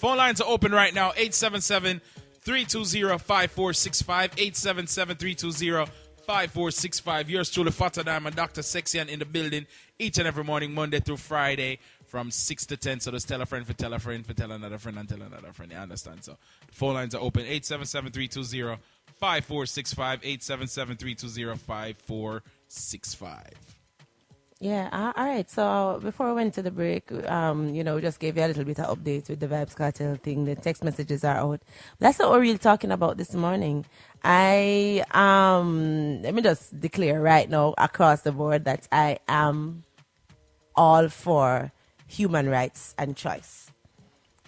Phone lines are open right now. 877-320-5465. 877-320-5465. Yours truly, Fata Diamond, Dr. Sexian in the building each and every morning, Monday through Friday from 6 to 10. So just tell a friend, for tell a friend, for tell another friend, and tell another friend. You understand? So the phone lines are open. 877-320-5465. 877-320-5465. Yeah, all right. So before we went to the break, we just gave you a little bit of update with the Vibes Cartel thing. The text messages are out. That's what we're really talking about this morning. Let me just declare right now across the board that I am all for human rights and choice.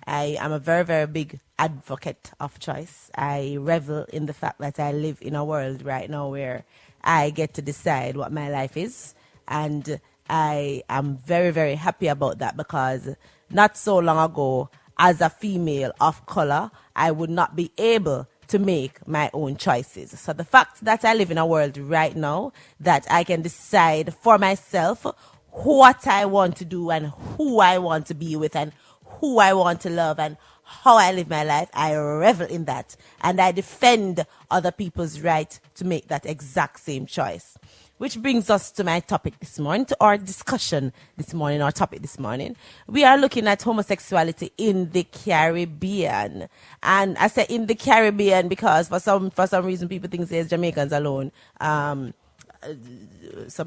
I am a very, very big advocate of choice. I revel in the fact that I live in a world right now where I get to decide what my life is. And I am very, very happy about that because not so long ago, as a female of color, I would not be able to make my own choices. So the fact that I live in a world right now that I can decide for myself what I want to do and who I want to be with and who I want to love and how I live my life, I revel in that. And I defend other people's right to make that exact same choice. Which brings us to my topic this morning, to our discussion this morning, our topic this morning. We are looking at homosexuality in the Caribbean. And I say in the Caribbean because for some reason people think it's Jamaicans alone. Some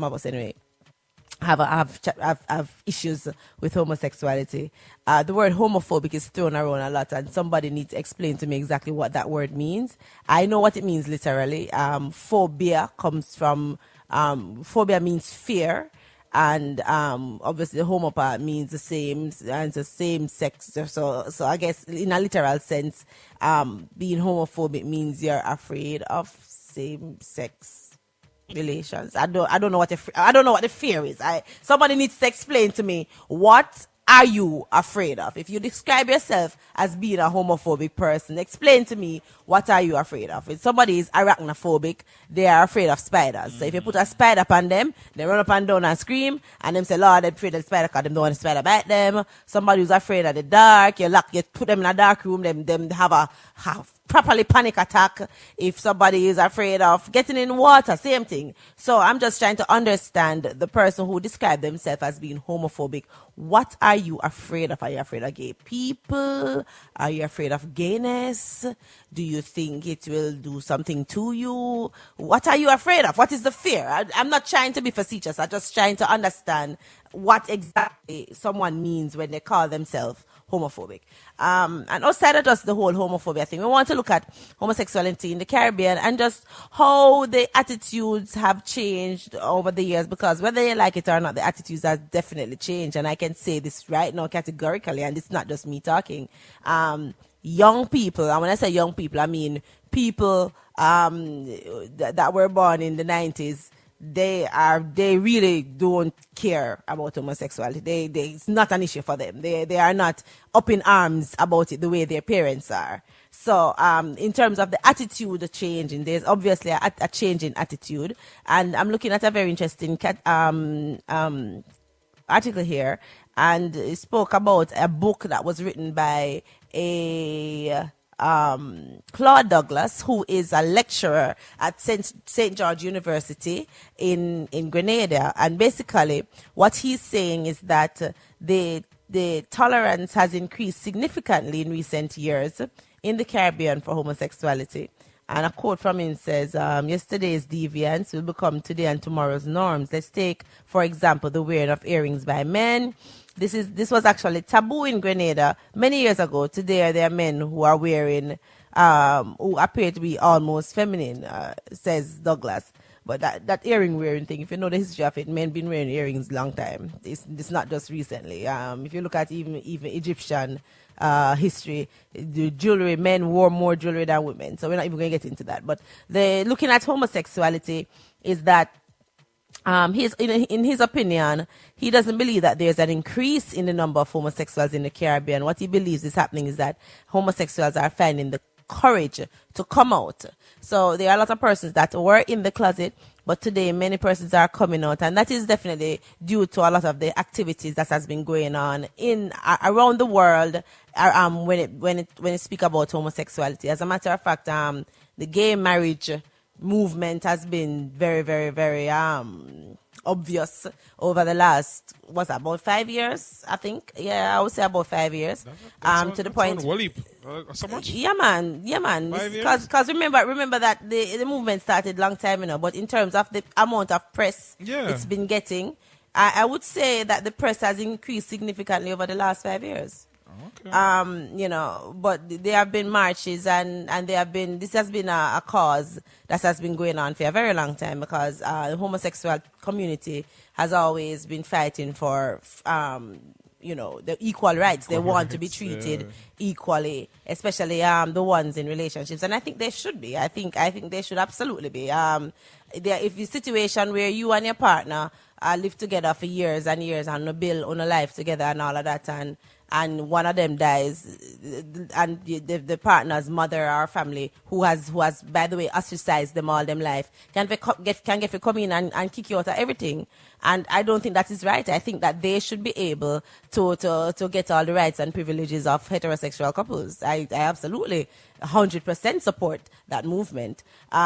of us anyway have issues with homosexuality. The word homophobic is thrown around a lot, and somebody needs to explain to me exactly what that word means. I know what it means literally. Phobia comes from phobia means fear, and obviously the homo part means the same, and the same sex. So I guess in a literal sense, being homophobic means you're afraid of same sex relations. I don't know what the fear is. Somebody needs to explain to me what are you afraid of? If you describe yourself as being a homophobic person, explain to me what are you afraid of. If somebody is arachnophobic, they are afraid of spiders. So if you put a spider upon them, they run up and down and scream, and them say, Lord, they're afraid of the spider because they don't want the spider bite them. Somebody who's afraid of the dark, you put them in a dark room, them have a properly panic attack. If somebody is afraid of getting in water, same thing. So I'm just trying to understand the person who described themselves as being homophobic. What are you afraid of? Are you afraid of gay people? Are you afraid of gayness? Do you think it will do something to you? What are you afraid of? What is the fear? I'm not trying to be facetious. I'm just trying to understand what exactly someone means when they call themselves homophobic. And outside of just the whole homophobia thing, we want to look at homosexuality in the Caribbean and just how the attitudes have changed over the years, because whether you like it or not, the attitudes have definitely changed. And I can say this right now categorically, and it's not just me talking. Young people, and when I say young people, I mean people that were born in the 90s, they really don't care about homosexuality. It's not an issue for them. They are not up in arms about it the way their parents are. So in terms of the attitude changing, there's obviously a change in attitude. And I'm looking at a very interesting article here, and it spoke about a book that was written by a Claude Douglas, who is a lecturer at St. George University in Grenada. And basically what he's saying is that the tolerance has increased significantly in recent years in the Caribbean for homosexuality. And a quote from him says, yesterday's deviance will become today and tomorrow's norms. Let's take, for example, the wearing of earrings by men. This was actually taboo in Grenada many years ago. Today there are men who are wearing, who appear to be almost feminine, says Douglas. But that earring wearing thing, if you know the history of it, men been wearing earrings a long time. It's not just recently. If you look at even Egyptian history, the jewelry, men wore more jewelry than women. So we're not even going to get into that. But looking at homosexuality is that in his opinion, he doesn't believe that there's an increase in the number of homosexuals in the Caribbean. What he believes is happening is that homosexuals are finding the courage to come out. So there are a lot of persons that were in the closet but today many persons are coming out, and that is definitely due to a lot of the activities that has been going on in around the world. When it speak about homosexuality, as a matter of fact, the gay marriage movement has been very, very, very obvious over the last, what's that, about 5 years, I think. Yeah, I would say about 5 years. To the point. So much? Yeah, man. 5 years? Because remember that the movement started long time, but in terms of the amount of press it's been getting, I would say that the press has increased significantly over the last 5 years. Okay. But there have been marches and this has been a cause that has been going on for a very long time, because the homosexual community has always been fighting for, the equal rights. They want to be treated equally, especially the ones in relationships. And I think they should be. I think they should absolutely be. If it's a situation where you and your partner live together for years and years and build on a life together and all of that, and one of them dies, and the partner's mother or family who has by the way ostracized them all them life can get to come in and kick you out of everything. And I don't think that is right. I think that they should be able to get all the rights and privileges of heterosexual couples. I absolutely 100% support that movement. We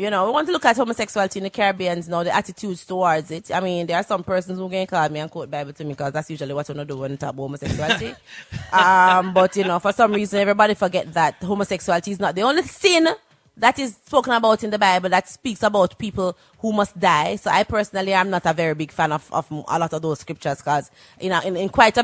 want to look at homosexuality in the Caribbean now, the attitudes towards it. I mean, there are some persons who can call me and quote Bible to me, because that's usually what we do when we talk about homosexuality. But, for some reason, everybody forget that homosexuality is not the only sin that is spoken about in the Bible that speaks about people who must die. So I personally am not a very big fan of a lot of those scriptures, because in quite a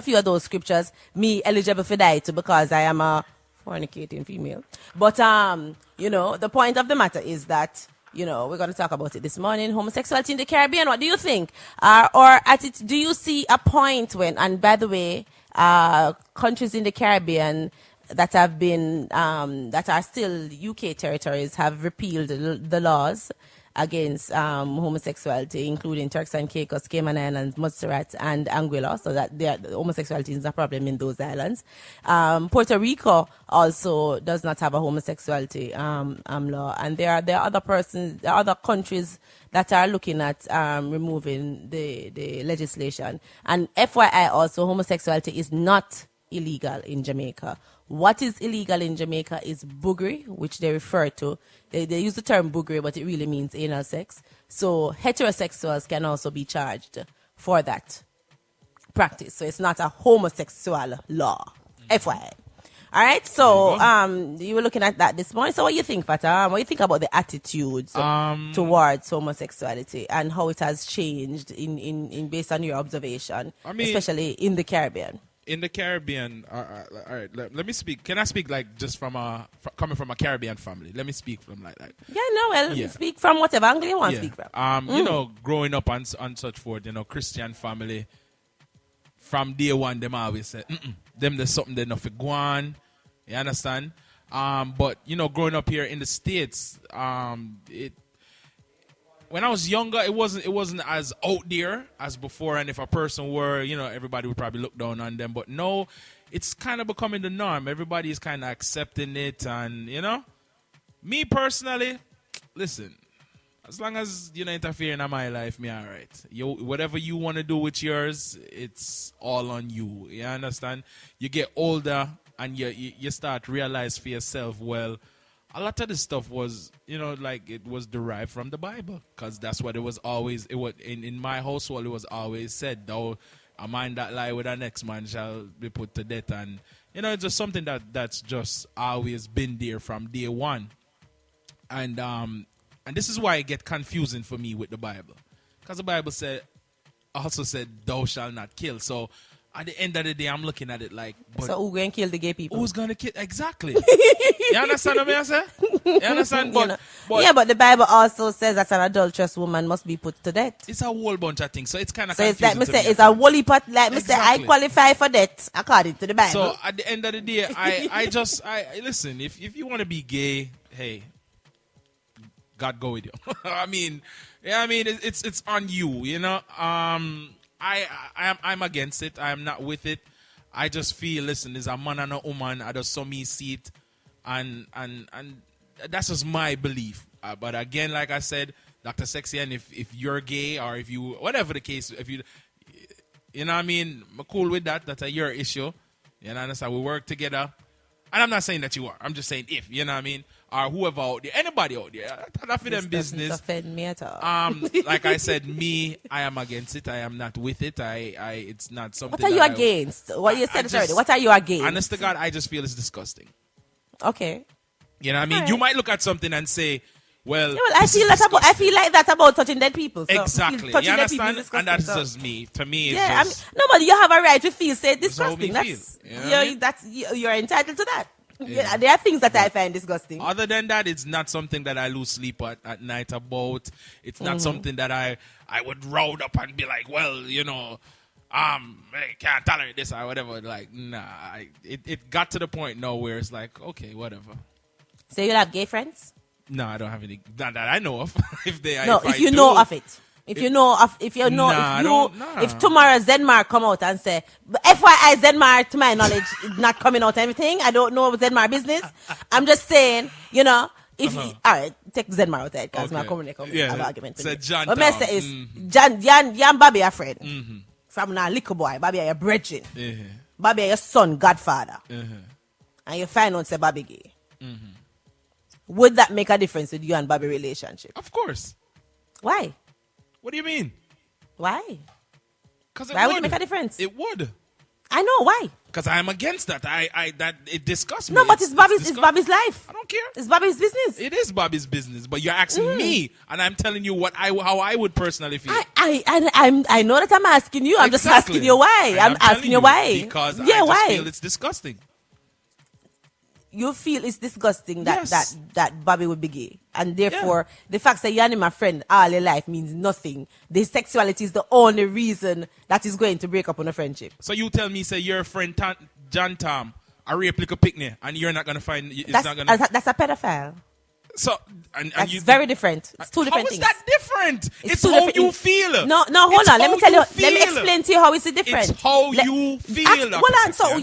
few of those scriptures, me eligible for die too, because I am a fornicating female. But the point of the matter is that we're going to talk about it this morning. Homosexuality in the Caribbean. What do you think? Do you see a point when? And by the way, countries in the Caribbean that have been that are still UK territories have repealed the laws against homosexuality, including Turks and Caicos, Cayman Islands, Montserrat, and Anguilla, so that homosexuality is a problem in those islands. Puerto Rico also does not have a homosexuality law, and there are other countries that are looking at removing the legislation. And FYI, also, homosexuality is not illegal in Jamaica. What is illegal in Jamaica is boogery, which they refer to. They use the term boogery, but it really means anal sex. So heterosexuals can also be charged for that practice. So it's not a homosexual law. FYI. All right, so you were looking at that this morning. So what do you think, Fata? What do you think about the attitudes towards homosexuality and how it has changed in based on your observation, especially in the Caribbean? In the Caribbean, all right, let me speak. Can I speak just coming from a Caribbean family? Let me speak from like that. Yeah, speak from whatever angle you want to speak from. Growing up and such forth, Christian family, from day one, them always said, them there's something they not go on. You understand? But, growing up here in the States, when I was younger, it wasn't as out there as before. And if a person were, everybody would probably look down on them. But no, it's kind of becoming the norm. Everybody is kind of accepting it. And, me personally, listen, as long as you don't interfere in my life, me all right. Whatever you want to do with yours, it's all on you. You understand? You get older and you start to realize for yourself, well, a lot of this stuff was, it was derived from the Bible, because that's what it was always. It was in my household. It was always said, "Thou a man that lie with the next man shall be put to death," and it's just something that's just always been there from day one. And this is why it get confusing for me with the Bible, because the Bible also said, "Thou shalt not kill." So at the end of the day, I'm looking at it like, so who's going to kill the gay people? Who's going to kill? Exactly. You understand what I say? You understand? But the Bible also says that an adulterous woman must be put to death. It's a whole bunch of things. So it's kind of confusing. So it's like, it's a whole pot. Like, exactly. I qualify for death according to the Bible. So at the end of the day, I listen, if you want to be gay, hey, God go with you. I mean, it's on you, I'm against it. I'm not with it. I just feel, listen, there's a man and a woman. I just saw me see it, and that's just my belief. But again, like I said, Dr. Sexy, and if you're gay or if you, whatever the case, if you know what I mean, I'm cool with that. That's your issue. You know, understand? We work together. And I'm not saying that you are. I'm just saying if, you know what I mean? Or whoever out there, anybody out there. That's for them business. Doesn't offend me at all. Like I said, I am against it. I am not with it. It's not something. What are you against? What you said already. What are you against? Honest to God, I just feel it's disgusting. Okay. You know what I mean? Right. You might look at something and say, well, I feel like that about touching dead people. So exactly. Touching You dead people understand? is And that's so. just me. To me, it's Yeah, just... no, but you have a right to feel say That's how we disgusting. feel. You know what I mean? You're entitled to that. Yeah. There are things that I find disgusting. Other than that, it's not something that I lose sleep at night about. It's not something that I would round up and be like, well, you know, I can't tolerate this or whatever. Like, nah. It got to the point now where it's like, okay, whatever. So you have gay friends? No, I don't have any. Not that I know of. If you know of it. If tomorrow Zenmar come out and say, FYI Zenmar, to my knowledge, is not coming out anything. I don't know Zenmar business. I'm just saying, you know, if all right, take Zenmar out there because I'm coming have an argument. So John, what I say is, Jan Bobby a friend from now little boy. Bobby are your brethren. Bobby are your son, godfather, and you find out say Bobby gay. Would that make a difference with you and Bobby relationship? Of course. Why? What do you mean? Why? Why would it make a difference? It would. I know why. Because I'm against that. That it disgusts me. No, but it's Bobby's life. I don't care. It's Bobby's business. It is Bobby's business, but you're asking me, and I'm telling you how I would personally feel. I know that I'm asking you. I'm just asking you why. And I'm asking you why. Because I why? just feel it's disgusting. You feel it's disgusting that Yes. that Bobby would be gay, and therefore the fact that you're my friend all your life means nothing. The sexuality is the only reason that is going to break up on a friendship. So you tell me, say your friend John Tom, a rape like a picnic, and you're not gonna find. That's a pedophile. So That's very different. It's two different How is things. that different? It's two how different you things. feel. No, hold It's on. Let me how tell you. you Let me feel. explain to you how is it different. It's how you feel. Hold on. So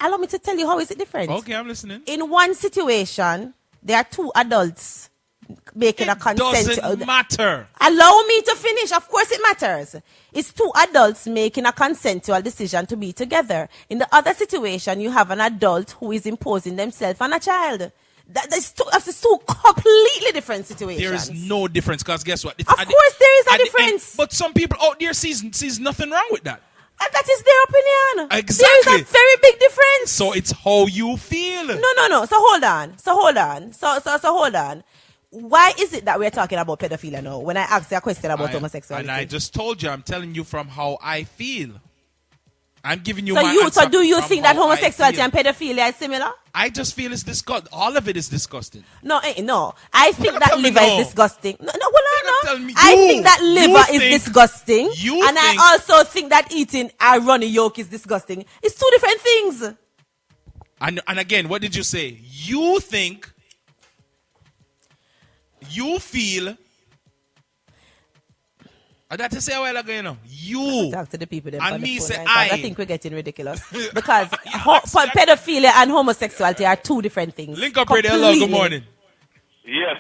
allow me to tell you how is it different. Okay, I'm listening. In one situation, there are two adults making a consent. Doesn't matter. Allow me to finish. Of course it matters. It's two adults making a consensual decision to be together. In the other situation, you have an adult who is imposing themselves on a child. That's two completely different situations. There is no difference because guess what? Of course there is a difference. But some people out there sees nothing wrong with that. And that is their opinion. Exactly. There is a very big difference. So it's how you feel. No. So hold on. Why is it that we're talking about pedophilia now when I asked you a question about homosexuality? And I just told you, I'm telling you from how I feel. I'm giving you so my you answer so do you from think that how I homosexuality feel. and pedophilia is similar? I just feel it's disgusting. All of it is disgusting. No. I think that tell me liver no. is disgusting. No, Tell hold me on. I you- think that you liver is think- disgusting. you And think- I also think that eating a runny yolk is disgusting. It's two different things. And again, what did you say? You think, you feel. I got to say a while ago, you know. You. Talk to the people then And on the me phone, say right? 'Cause I. I think we're getting ridiculous. Because pedophilia and homosexuality are two different things. Link up radio. Hello, good Completely. morning. Yes.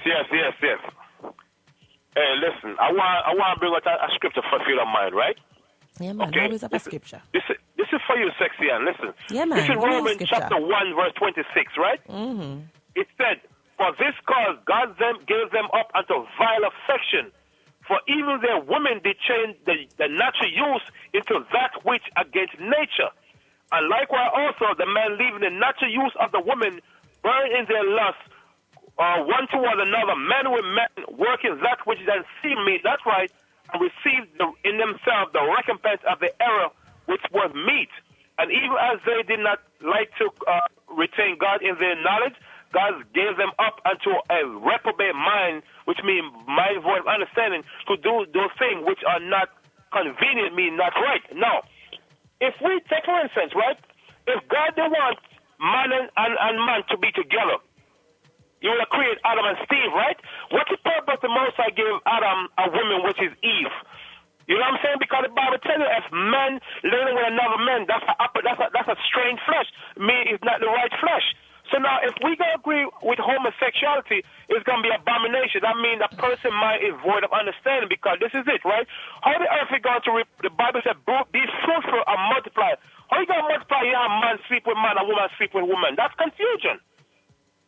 Hey, listen, I want to bring out a scripture for if you don't mind, right? Yeah, man. Okay. Always have a scripture. This is for you, Sexy Ann. Listen. Yeah, man. This is Give me a Romans scripture. chapter 1, verse 26, right? Mm-hmm. It said, "For this cause God gave them up unto vile affection. For even their women did change the natural use into that which against nature. And likewise also the men leaving the natural use of the woman burn in their lust one toward another, men with men, working that which is unseemly meat, that's right, and receive in themselves the recompense of the error which was meat. And even as they did not like to retain God in their knowledge, God gave them up unto a reprobate mind, which means mind void of understanding, to do those things which are not convenient, mean not right. Now, if we take, for instance, right, if God didn't want man and man to be together, you would have created Adam and Steve, right? What's the purpose the Most High gave Adam a woman, which is Eve? You know what I'm saying? Because the Bible tells you if man living with another man, that's a strange flesh. Me is not the right flesh. So now, if we can agree with homosexuality, it's going to be abomination. That means a person's mind is void of understanding, because this is it, right? How the earth is going to, the Bible said, be fruitful and multiply. How you going to multiply? You have man sleep with man and woman sleep with woman. That's confusion.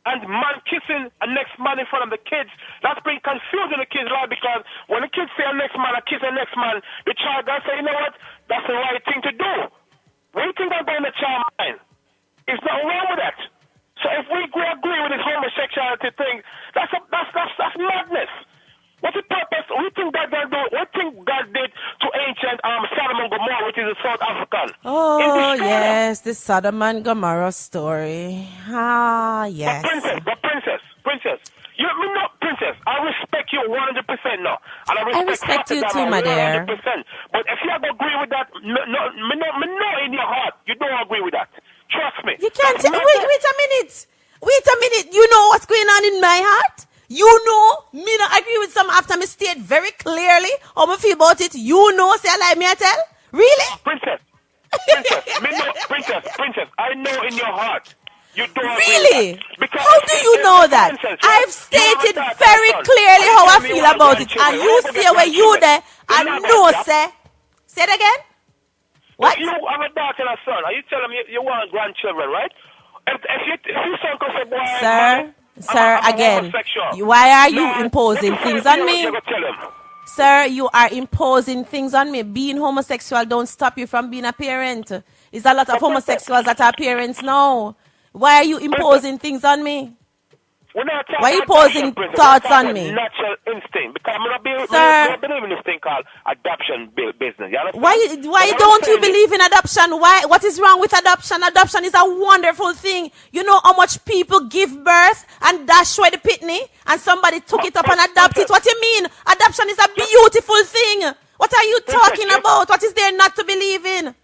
And man kissing a next man in front of the kids, that's bring confusion in the kids' life, because when the kids see a next man, a kiss a next man, the child going to say, you know what, that's the right thing to do. What do you think about in the child's mind? There's nothing wrong with that. So if we agree with this homosexuality thing, that's madness. What's the purpose? What do you think God did? What do you think God did to ancient Sodom and Gomorrah, which is a South African? Oh, yes, the Sodom and Gomorrah story. Ah, yes. But princess. You know, princess, I respect you 100% now. And I respect you too, my dear. 100%. But if you don't agree with that, me know in your heart, you don't agree with that. Trust me. You can't. Wait a minute. You know what's going on in my heart? You know, me not agree with some after me state very clearly how I feel about it. You know, say I like me, I tell? Really? Princess, I know in your heart. You don't really? Because how do you know that? I've stated very clearly how I feel about it. And you say where you there, and no, say. Say it again? What? You have a daughter and a son. Are you telling me you want grandchildren, right? If you son could say, boy, Sir, again, why are you imposing things on me? Sir, you are imposing things on me. Being homosexual don't stop you from being a parent. There's a lot of homosexuals that are parents now. Why are you imposing things on me? Why are you posing thoughts on me? Natural instinct. Because Sir, I believe in this thing called adoption business. Why don't you believe in adoption? What is wrong with adoption? Adoption is a wonderful thing. You know how much people give birth and dash away the pitney, and somebody took it up and adopted it. What do you mean? Adoption is a beautiful thing. What are you talking about? What is there not to believe in?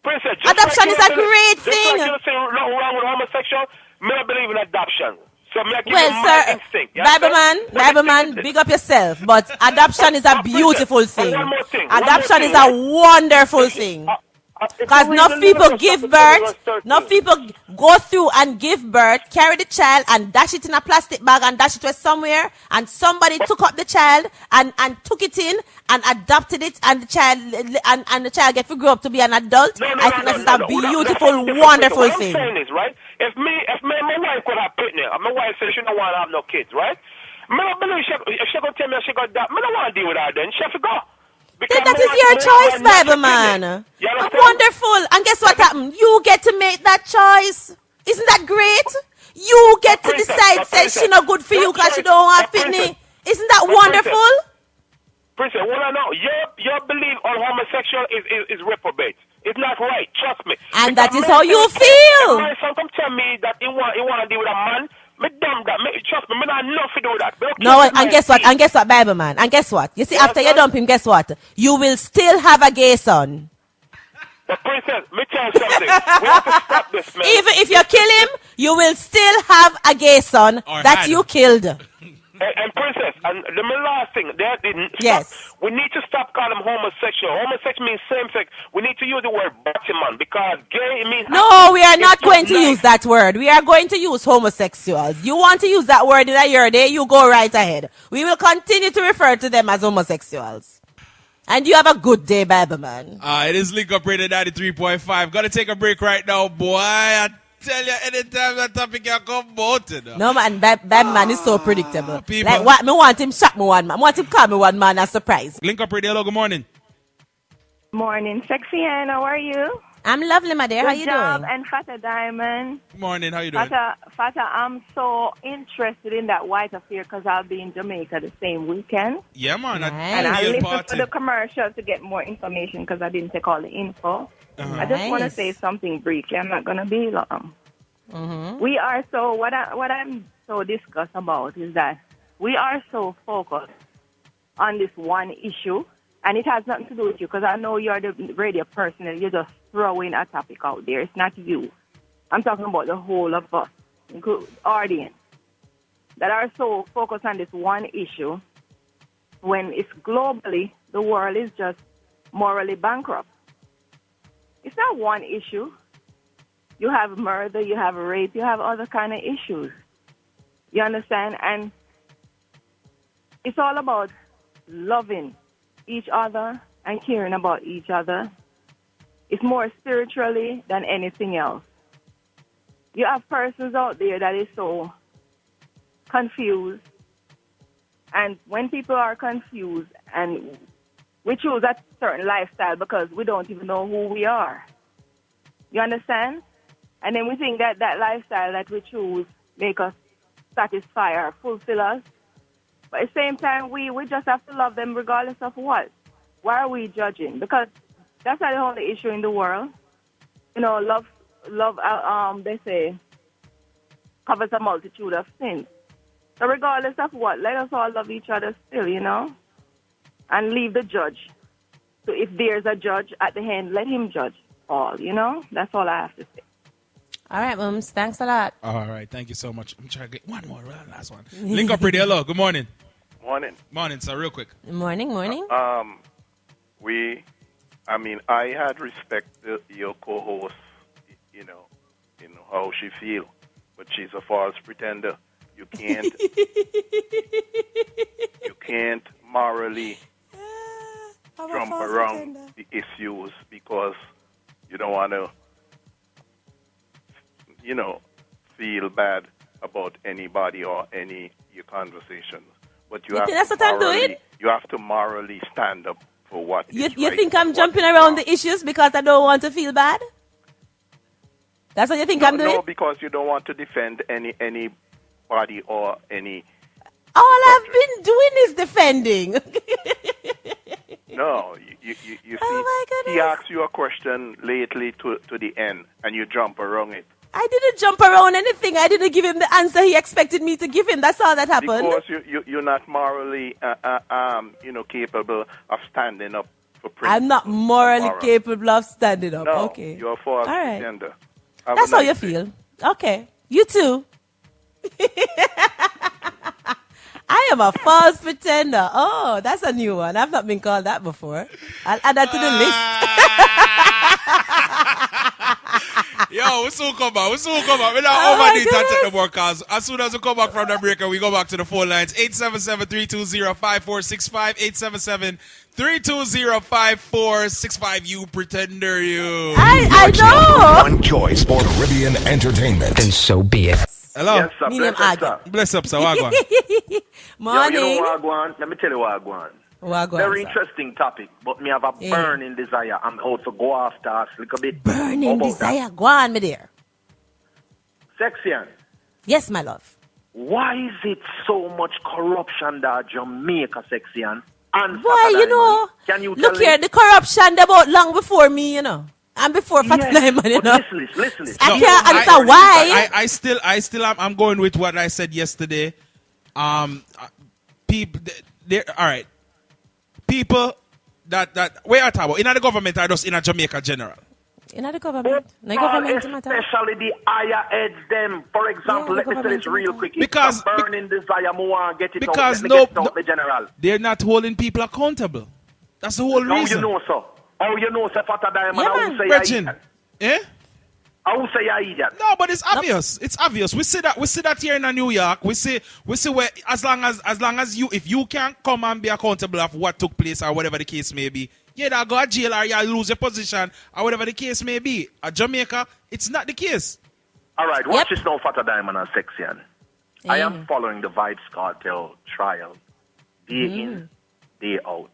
Adoption is a great thing. Just like you say nothing wrong with homosexual, I believe in adoption. So well, sir, Bible man, big up yourself. But adoption is a beautiful thing. Adoption is a wonderful thing. Because enough people give birth, enough people go through and give birth, carry the child and dash it in a plastic bag and dash it somewhere, and somebody took up the child and took it in and adopted it, and the child get to grow up to be an adult. I think that is a beautiful, wonderful thing. What I'm saying is, right? If my wife could have pitney, my wife said she don't want to have no kids, right? I don't believe if she gonna tell me she got that, I don't want to deal with her then. She have to go. Then that is your choice, Bible man. Wonderful. And guess what happened? You get to make that choice. Isn't that great? You get to decide, say she not good for you because she don't have pitney. Isn't that wonderful? Princess, well, I know your belief on homosexual is reprobate. It's not right. Trust me. And that is how you feel. My son come tell me that he want to deal with a man. Me dumb that. Trust me, me not enough to do that. No, and guess what? And guess what, Bible man? And guess what? You see, after you dump him, guess what? You will still have a gay son. But princess, me tell you something. We have to stop this, man. Even if you kill him, you will still have a gay son that you killed. And princess, and the last thing, yes, we need to stop calling them homosexual. Homosexual means same sex. We need to use the word bottom because gay means. No, we are not going to use that word. We are going to use homosexuals. You want to use that word in your day, you go right ahead. We will continue to refer to them as homosexuals. And you have a good day, Bible man. It is Link Up Radio 93.5. Gotta take a break right now, boy. Tell you anytime that topic can come about it. No man, that man is so predictable. People. Like what me want him shock me one man. I want him call me one man as surprise. Link Up Radio, hello, good morning. Morning, Sexy Ann, how are you? I'm lovely, my dear. How you doing? And Fata Diamond. Good morning, how you doing? Fata, I'm so interested in that white affair because I'll be in Jamaica the same weekend. Yeah, man. Nice. And I listened to the commercial to get more information because I didn't take all the info. I just want to say something briefly. I'm not going to be long. We are so, what I'm so discussed about is that we are so focused on this one issue, and it has nothing to do with you because I know you're the radio person and you're just throwing a topic out there. It's not you. I'm talking about the whole of us, including audience, that are so focused on this one issue when it's globally, the world is just morally bankrupt. It's not one issue. you have murder, you have rape, you have other kind of issues. You understand? And it's all about loving each other and caring about each other. It's more spiritually than anything else. You have persons out there that is so confused. And when people are confused and we choose a certain lifestyle because we don't even know who we are. You understand? And then we think that that lifestyle that we choose make us satisfy or fulfill us. But at the same time, we just have to love them regardless of what. Why are we judging? Because that's not the only issue in the world. You know, love, they say, covers a multitude of sins. So regardless of what, let us all love each other still, you know, and leave the judge. So if there's a judge at the end, let him judge all, you know. That's all I have to say. All right, Mums. Thanks a lot. All right. Thank you so much. I'm trying to get one more, last one. Link up pretty. Hello. Good morning. Morning. Morning, sir. Real quick. Morning. I had respect to your co-host, you know how she feel, but she's a false pretender. You can't morally jump around the issues because you don't want to, feel bad about anybody or your conversations. But you have to morally stand up for what you right think I'm jumping around the issues because I don't want to feel bad? That's what you think I'm doing? No, because you don't want to defend anybody or any. All I've been doing is defending. No, you see, my goodness. he asks you a question lately to the end, and you jump around it. I didn't jump around anything. I didn't give him the answer he expected me to give him. That's all that happened. Because you're not morally, capable of standing up for principles. I'm not morally capable of standing up. No, okay. you're a false all right. pretender. That's how you feel. Okay. You too. I am a false pretender. Oh, that's a new one. I've not been called that before. I'll add that to the list. Yo, we soon come back. We don't overdo it and take the more calls. As soon as we come back from the break, we go back to the phone lines. 877-320-5465. 877-320-5465. You pretender, you. I know. One choice for Caribbean entertainment. And so be it. Hello? Yes, sir. Bless up, sir. Wagwan. Morning. Yo, you know what I want? Let me tell you what I want. Very interesting topic, but me have a burning desire. I'm out to go after us a little bit. Burning desire. Go on, me dear. Sexian. Yes, my love. Why is it so much corruption that Jamaica, Sexian? And Why, Fata Diamond? Can you tell look here, the corruption they about long before me, you know. And before Fata Diamond, you know. Listen. I can't answer why. I still I'm going with what I said yesterday. People, all right. People that where are talking about? In the government or just in a Jamaica general? In the government. The government especially the higher heads them. For example, let me say this real quick. Because burning desire more get it because out. The general. They're not holding people accountable. That's the whole reason. You know so. Oh, you know so Fata Diamond. Eh? I will say I idiot. No, but it's obvious. It's obvious. We see that here in New York. We see where as long as you, if you can't come and be accountable of what took place or whatever the case may be, you either go to jail or you lose your position or whatever the case may be. At Jamaica, it's not the case. All right, watch this now, Fata Diamond and Sexian. I am following the Vibes Cartel trial day in, day out.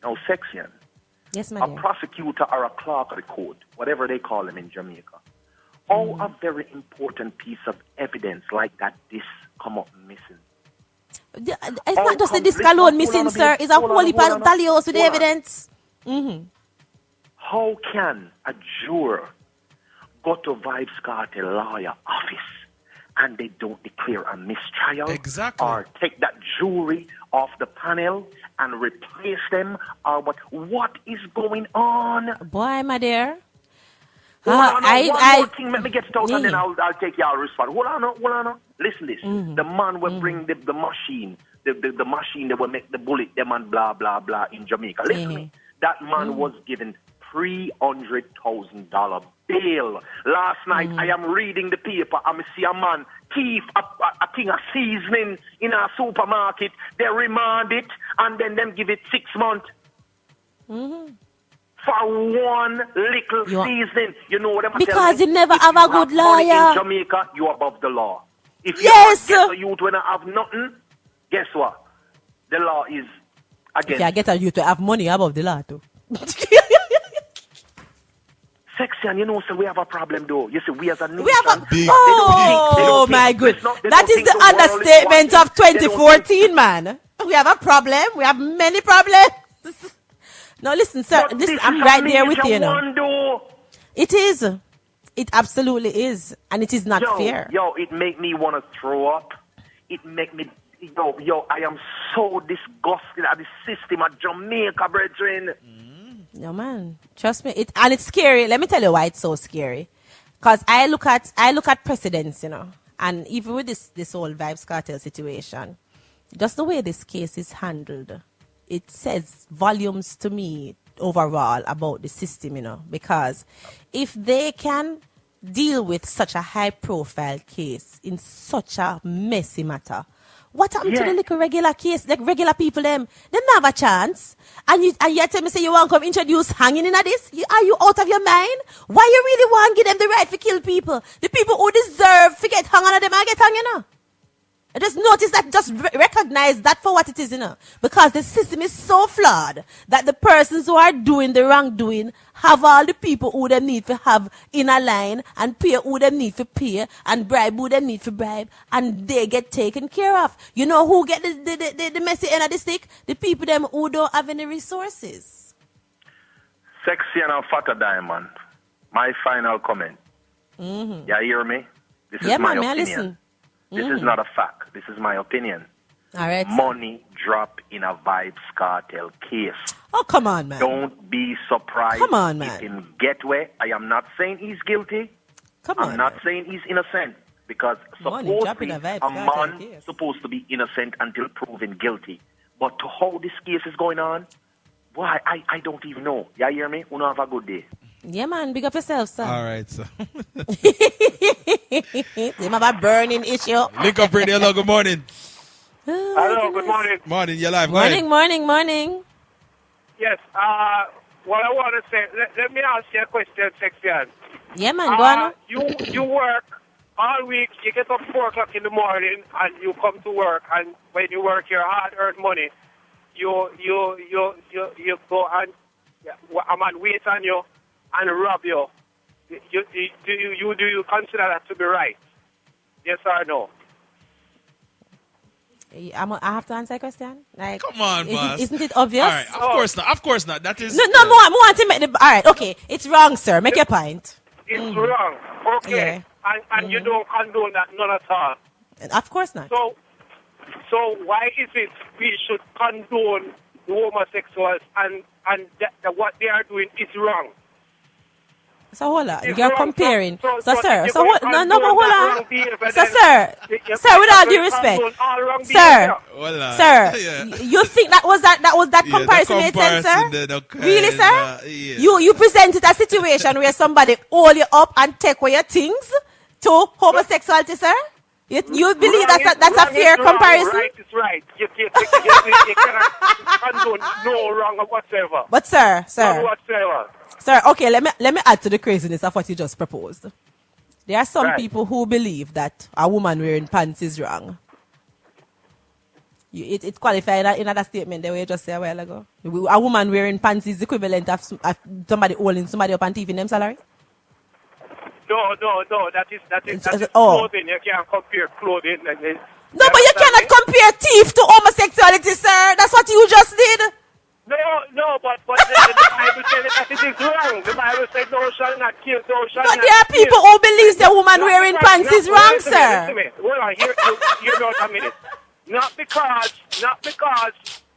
Now, Sexian, yes, a prosecutor or a clerk of the court, whatever they call him in Jamaica, how a very important piece of evidence like that this come up missing? It's not just the disc alone missing, sir. It's a whole heap of talios with the evidence. How can a juror go to Vibes Cartel lawyer office and they don't declare a mistrial? Exactly. Or take that jury off the panel and replace them? Or what is going on? Boy, my dear. One more thing, let me get it out and then I'll take y'all response. Hold on. Listen this. The man will bring the machine, the machine that will make the bullet, them and blah, blah, blah in Jamaica. Listen to me. That man was given $300,000 bail. Last night, I am reading the paper and I see a man thief a thing of seasoning in a supermarket. They remand it and then them give it 6 months. For one little seasoning. You know what I'm telling you? Because you never have a good lawyer. In Jamaica, you're above the law. If yes. you get a youth when I have nothing, guess what? The law is against. If you get a youth to have money above the law too. Sexy, and you know, so we have a problem though. You see, we as a nation. We have a oh my God, that is the understatement of 2014, man. We have a problem. We have many problems. No, listen, sir. Listen, I'm right there with you now. It is. It absolutely is, and it is not fair. Yo, it make me want to throw up. It make me. Yo, I am so disgusted at the system at Jamaica, brethren. No, man, trust me. It's scary. Let me tell you why it's so scary. Because I look at precedents, you know, and even with this whole Vibes Cartel situation, just the way this case is handled, it says volumes to me overall about the system, you know, because if they can deal with such a high-profile case in such a messy matter, what happened to the little regular case, like regular people, them not have a chance? And you tell me, say you want to come introduce hanging in this? Are you out of your mind? Why you really want to give them the right to kill people? The people who deserve to get hung on them, I get hung, you know? I just notice that, just recognize that for what it is, you know. Because the system is so flawed that the persons who are doing the wrongdoing have all the people who they need to have in a line and pay who they need to pay and bribe who they need to bribe, and they get taken care of. You know who get the messy end of the stick? The people them who don't have any resources. Sexy and a fatter diamond. My final comment. You hear me? This is my opinion. Listen. This is not a fact. This is my opinion. All right. Money drop in a Vibes Cartel case. Oh, come on, man. Don't be surprised. Come on, man. He can get where. I am not saying he's guilty. I'm not saying he's innocent. Because supposedly a man supposed to be innocent until proven guilty. But to how this case is going on, why I don't even know. You hear me? You have a good day. Yeah, man. Big up yourself, sir. All right, sir. They have a burning issue. Link up radio. Hello, good morning. Hello, good morning. Morning, you're live. Morning. Yes, what I want to say, let me ask you a question, Sexian. Yeah, man, go on. You work all week, you get up 4 o'clock in the morning, and you come to work, and when you work your hard-earned money, you go and a man wait on you and rob you. Do you consider that to be right? Yes or no? I have to answer a question. Like, come on, boss. Isn't it obvious? All right, of course not. That is no. More want to make the. All right, okay. It's wrong, sir. Make your point. It's wrong. Okay, and you don't condone that, none at all. Of course not. So why is it we should condone the homosexuals and what they are doing is wrong? So hold on, you're comparing. So sir, hold on. So sir, with all due respect, sir, you think that was that comparison made sense, sir? Really, sir? You presented a situation where somebody hold you up and take away your things to homosexuality, sir? You believe that's a fair comparison? Right, it's right. You cannot condone no wrong whatsoever. But sir. None whatsoever. Sir, okay, let me add to the craziness of what you just proposed. There are some people who believe that a woman wearing pants is wrong. It qualified in that statement that we just said a while ago. A woman wearing pants is equivalent of somebody holding somebody up and thieving them salary? No, that is clothing. You can't compare clothing. No, but you cannot compare thief to homosexuality, sir. That's what you just did. No, but the Bible says that it is wrong. The Bible says thou shalt not kill, thou shalt not But there are people who believe the woman wearing pants is wrong, sir. Listen to me. Hold on, hear me out a minute. Not because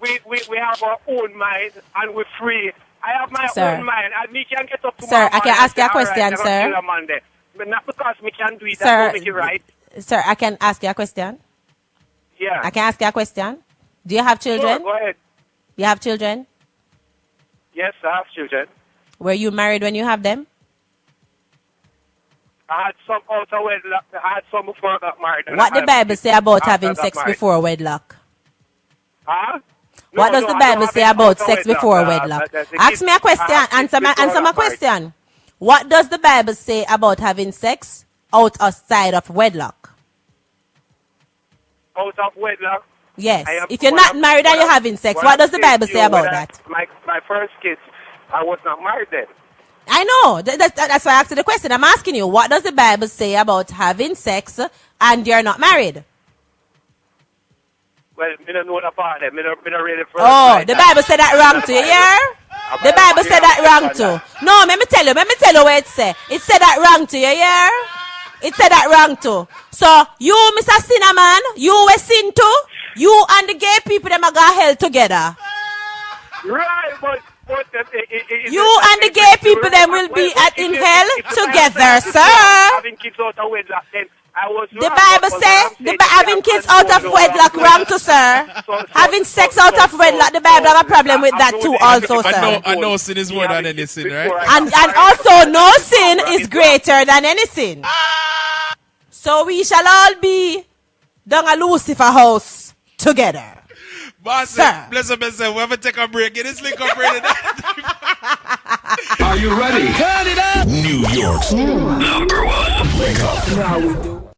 we have our own mind and we're free. I have my own mind and me can get up tomorrow. Sir, I can ask you a question, sir. But not because we can do it, that don't make it right. Sir, I can ask you a question? Yeah. I can ask you a question? Do you have children? Sure, go ahead. You have children? Yes, I have children. Were you married when you have them? I had some out of wedlock. I had some before I got married. What the Bible say about having sex before wedlock? Huh? What does the Bible say about sex before wedlock? Ask me a question. Answer my question. What does the Bible say about having sex outside of wedlock? Out of wedlock? Yes. If you're not married and you're having sex, what does the Bible say about that? My first kiss, I was not married then. I know. That's why I asked you the question. I'm asking you, what does the Bible say about having sex and you're not married? Well, I don't know the part. I don't really first. Oh, the Bible said that wrong too, yeah? The Bible said that wrong too. No, let me tell you what it said. It said that wrong too, yeah? It said that wrong too. So, you, Mr. Sinnerman, you were sin too? You and the gay people, them are going to hell together. Right, but you and the gay people, them will be in hell together, sir. Having kids out of wedlock, then the Bible says having kids out of wedlock wrong too, sir. Having sex out of wedlock, the Bible have a problem with that too also, sir. And no sin is more than any sin, right? And also no sin is greater than any sin. So we shall all be down a Lucifer house together. Boss, bless up yourself. We have to take a break. Get this link up ready. Are you ready? Turn it up. New York's number one. Wake up. You know how we do.